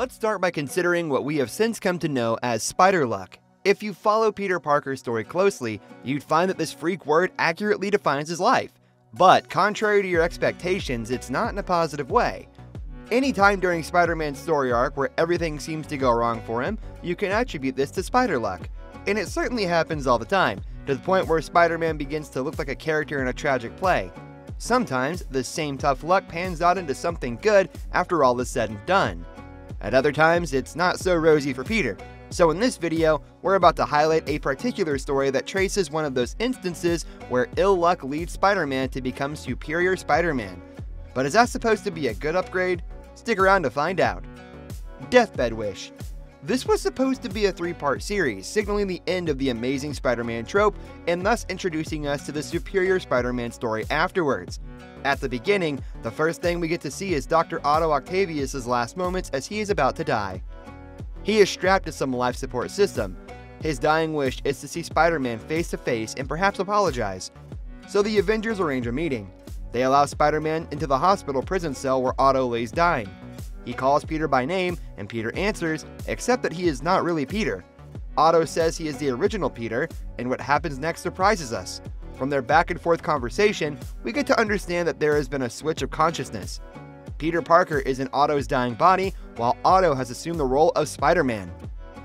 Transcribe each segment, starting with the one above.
Let's start by considering what we have since come to know as spider luck. If you follow Peter Parker's story closely, you'd find that this freak word accurately defines his life. But contrary to your expectations, it's not in a positive way. Anytime during Spider-Man's story arc where everything seems to go wrong for him, you can attribute this to spider luck. And it certainly happens all the time, to the point where Spider-Man begins to look like a character in a tragic play. Sometimes, the same tough luck pans out into something good after all is said and done. At other times, it's not so rosy for Peter. So in this video, we're about to highlight a particular story that traces one of those instances where ill luck leads Spider-Man to become Superior Spider-Man. But is that supposed to be a good upgrade? Stick around to find out. Deathbed Wish. This was supposed to be a 3-part series, signaling the end of the Amazing Spider-Man trope and thus introducing us to the Superior Spider-Man story afterwards. At the beginning, the first thing we get to see is Dr. Otto Octavius' last moments as he is about to die. He is strapped to some life support system. His dying wish is to see Spider-Man face to face and perhaps apologize. So the Avengers arrange a meeting. They allow Spider-Man into the hospital prison cell where Otto lays dying. He calls Peter by name, and Peter answers, except that he is not really Peter. Otto says he is the original Peter, and what happens next surprises us. From their back and forth conversation, we get to understand that there has been a switch of consciousness. Peter Parker is in Otto's dying body, while Otto has assumed the role of Spider-Man.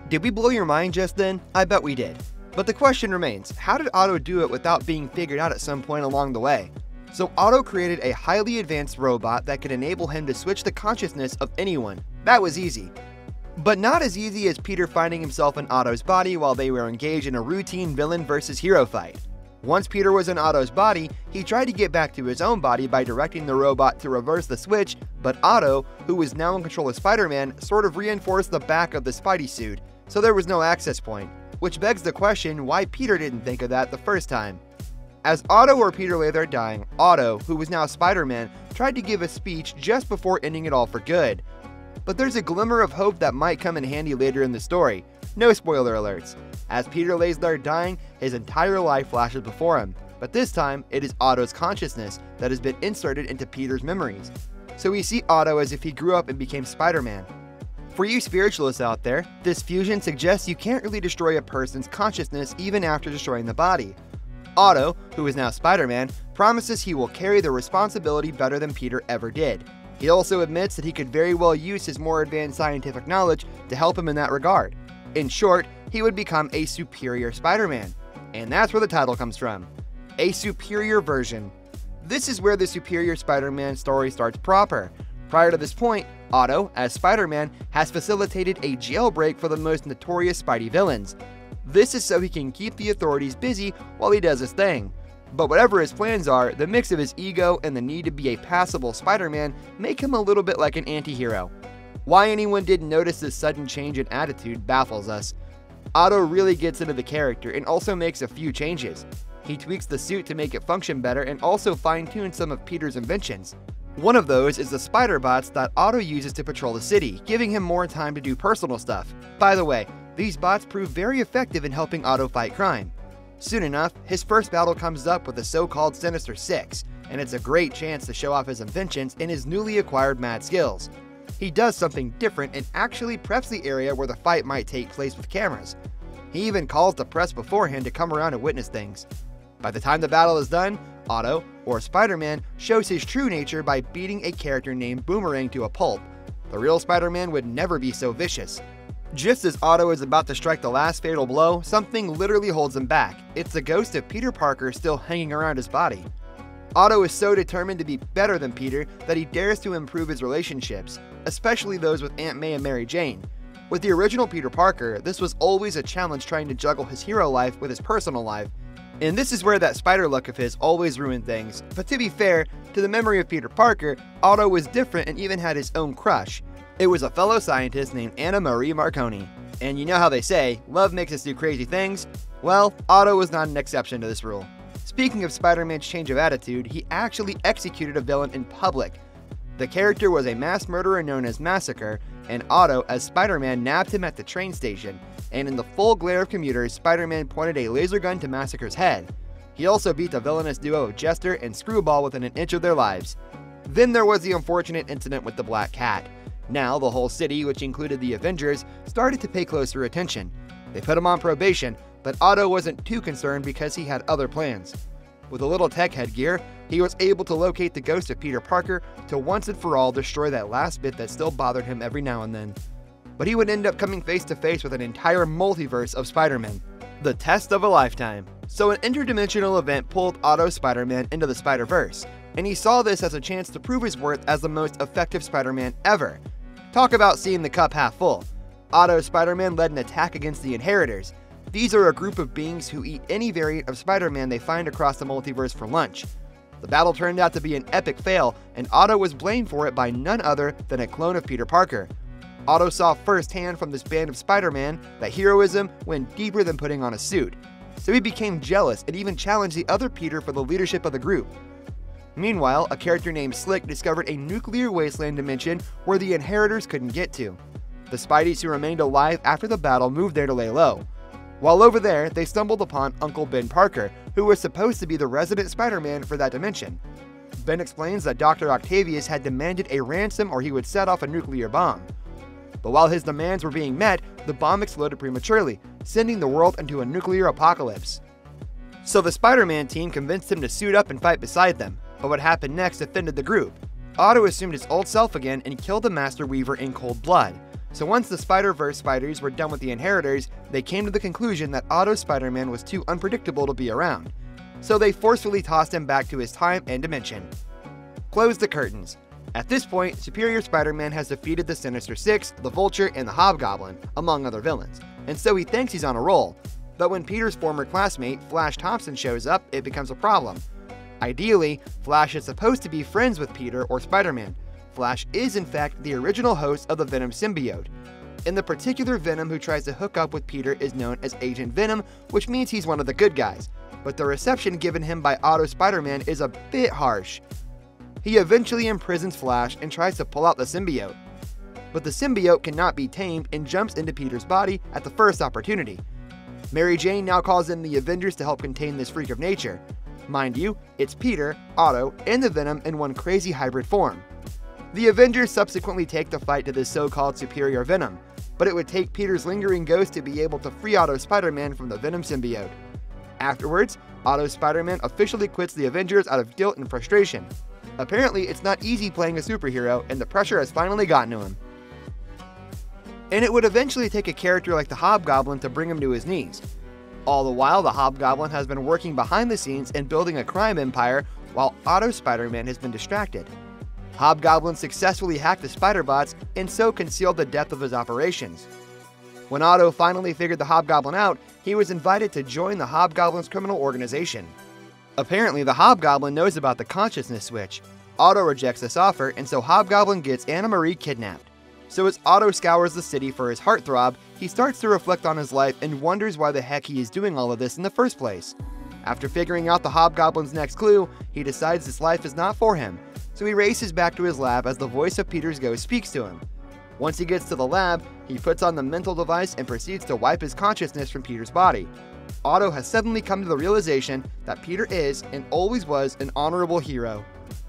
Did we blow your mind just then? I bet we did. But the question remains, how did Otto do it without being figured out at some point along the way? So Otto created a highly advanced robot that could enable him to switch the consciousness of anyone. That was easy. But not as easy as Peter finding himself in Otto's body while they were engaged in a routine villain versus hero fight. Once Peter was in Otto's body, he tried to get back to his own body by directing the robot to reverse the switch, but Otto, who was now in control of Spider-Man, sort of reinforced the back of the Spidey suit, so there was no access point, which begs the question why Peter didn't think of that the first time. As Otto or Peter lay there dying, Otto, who was now Spider-Man, tried to give a speech just before ending it all for good. But there's a glimmer of hope that might come in handy later in the story. No spoiler alerts. As Peter lays there dying, his entire life flashes before him, but this time it is Otto's consciousness that has been inserted into Peter's memories. So we see Otto as if he grew up and became Spider-Man. For you spiritualists out there, this fusion suggests you can't really destroy a person's consciousness even after destroying the body. Otto, who is now Spider-Man, promises he will carry the responsibility better than Peter ever did. He also admits that he could very well use his more advanced scientific knowledge to help him in that regard. In short, he would become a Superior Spider-Man. And that's where the title comes from. A superior version. This is where the Superior Spider-Man story starts proper. Prior to this point, Otto, as Spider-Man, has facilitated a jailbreak for the most notorious Spidey villains. This is so he can keep the authorities busy while he does his thing. But whatever his plans are, the mix of his ego and the need to be a passable Spider-Man make him a little bit like an anti-hero. Why anyone didn't notice this sudden change in attitude baffles us. Otto really gets into the character and also makes a few changes. He tweaks the suit to make it function better and also fine-tunes some of Peter's inventions. One of those is the spider bots that Otto uses to patrol the city, giving him more time to do personal stuff. By the way, these bots prove very effective in helping Otto fight crime. Soon enough, his first battle comes up with the so-called Sinister Six, and it's a great chance to show off his inventions and his newly acquired mad skills. He does something different and actually preps the area where the fight might take place with cameras. He even calls the press beforehand to come around and witness things. By the time the battle is done, Otto, or Spider-Man, shows his true nature by beating a character named Boomerang to a pulp. The real Spider-Man would never be so vicious. Just as Otto is about to strike the last fatal blow, something literally holds him back. It's the ghost of Peter Parker still hanging around his body. Otto is so determined to be better than Peter that he dares to improve his relationships, especially those with Aunt May and Mary Jane. With the original Peter Parker, this was always a challenge trying to juggle his hero life with his personal life, and this is where that spider luck of his always ruined things. But to be fair, to the memory of Peter Parker, Otto was different and even had his own crush. It was a fellow scientist named Anna Marie Marconi. And you know how they say, love makes us do crazy things? Well, Otto was not an exception to this rule. Speaking of Spider-Man's change of attitude, he actually executed a villain in public. The character was a mass murderer known as Massacre, and Otto, as Spider-Man, nabbed him at the train station, and in the full glare of commuters, Spider-Man pointed a laser gun to Massacre's head. He also beat the villainous duo of Jester and Screwball within an inch of their lives. Then there was the unfortunate incident with the Black Cat. Now, the whole city, which included the Avengers, started to pay closer attention. They put him on probation, but Otto wasn't too concerned because he had other plans. With a little tech headgear, he was able to locate the ghost of Peter Parker to once and for all destroy that last bit that still bothered him every now and then. But he would end up coming face to face with an entire multiverse of Spider-Man. The test of a lifetime. So an interdimensional event pulled Otto Spider-Man into the Spider-Verse, and he saw this as a chance to prove his worth as the most effective Spider-Man ever. Talk about seeing the cup half full. Otto Spider-Man led an attack against the Inheritors. These are a group of beings who eat any variant of Spider-Man they find across the multiverse for lunch. The battle turned out to be an epic fail, and Otto was blamed for it by none other than a clone of Peter Parker. Otto saw firsthand from this band of Spider-Man that heroism went deeper than putting on a suit, so he became jealous and even challenged the other Peter for the leadership of the group. Meanwhile, a character named Slick discovered a nuclear wasteland dimension where the Inheritors couldn't get to. The Spideys who remained alive after the battle moved there to lay low. While over there, they stumbled upon Uncle Ben Parker, who was supposed to be the resident Spider-Man for that dimension. Ben explains that Dr. Octavius had demanded a ransom or he would set off a nuclear bomb. But while his demands were being met, the bomb exploded prematurely, sending the world into a nuclear apocalypse. So the Spider-Man team convinced him to suit up and fight beside them, but what happened next offended the group. Otto assumed his old self again and killed the Master Weaver in cold blood. So once the Spider-Verse Spiders were done with the Inheritors, they came to the conclusion that Otto Spider-Man was too unpredictable to be around. So they forcefully tossed him back to his time and dimension. Close the curtains. At this point, Superior Spider-Man has defeated the Sinister Six, the Vulture, and the Hobgoblin, among other villains, and so he thinks he's on a roll. But when Peter's former classmate, Flash Thompson, shows up, it becomes a problem. Ideally, Flash is supposed to be friends with Peter or Spider-Man. Flash is in fact the original host of the Venom symbiote. And the particular Venom who tries to hook up with Peter is known as Agent Venom, which means he's one of the good guys. But the reception given him by Otto Spider-Man is a bit harsh. He eventually imprisons Flash and tries to pull out the symbiote. But the symbiote cannot be tamed and jumps into Peter's body at the first opportunity. Mary Jane now calls in the Avengers to help contain this freak of nature. Mind you, it's Peter, Otto, and the Venom in one crazy hybrid form. The Avengers subsequently take the fight to this so-called Superior Venom, but it would take Peter's lingering ghost to be able to free Otto Spider-Man from the Venom symbiote. Afterwards, Otto Spider-Man officially quits the Avengers out of guilt and frustration. Apparently, it's not easy playing a superhero, and the pressure has finally gotten to him. And it would eventually take a character like the Hobgoblin to bring him to his knees. All the while, the Hobgoblin has been working behind the scenes and building a crime empire, while Otto Spider-Man has been distracted. Hobgoblin successfully hacked the Spider-Bots and so concealed the depth of his operations. When Otto finally figured the Hobgoblin out, he was invited to join the Hobgoblin's criminal organization. Apparently, the Hobgoblin knows about the consciousness switch. Otto rejects this offer, and so Hobgoblin gets Anna Marie kidnapped. So as Otto scours the city for his heartthrob, he starts to reflect on his life and wonders why the heck he is doing all of this in the first place. After figuring out the Hobgoblin's next clue, he decides this life is not for him, so he races back to his lab as the voice of Peter's ghost speaks to him. Once he gets to the lab, he puts on the mental device and proceeds to wipe his consciousness from Peter's body. Otto has suddenly come to the realization that Peter is, and always was, an honorable hero.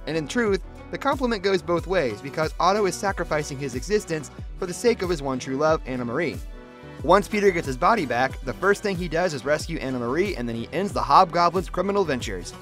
And in truth, the compliment goes both ways because Otto is sacrificing his existence for the sake of his one true love, Anna Marie. Once Peter gets his body back, the first thing he does is rescue Anna Marie, and then he ends the Hobgoblin's criminal ventures.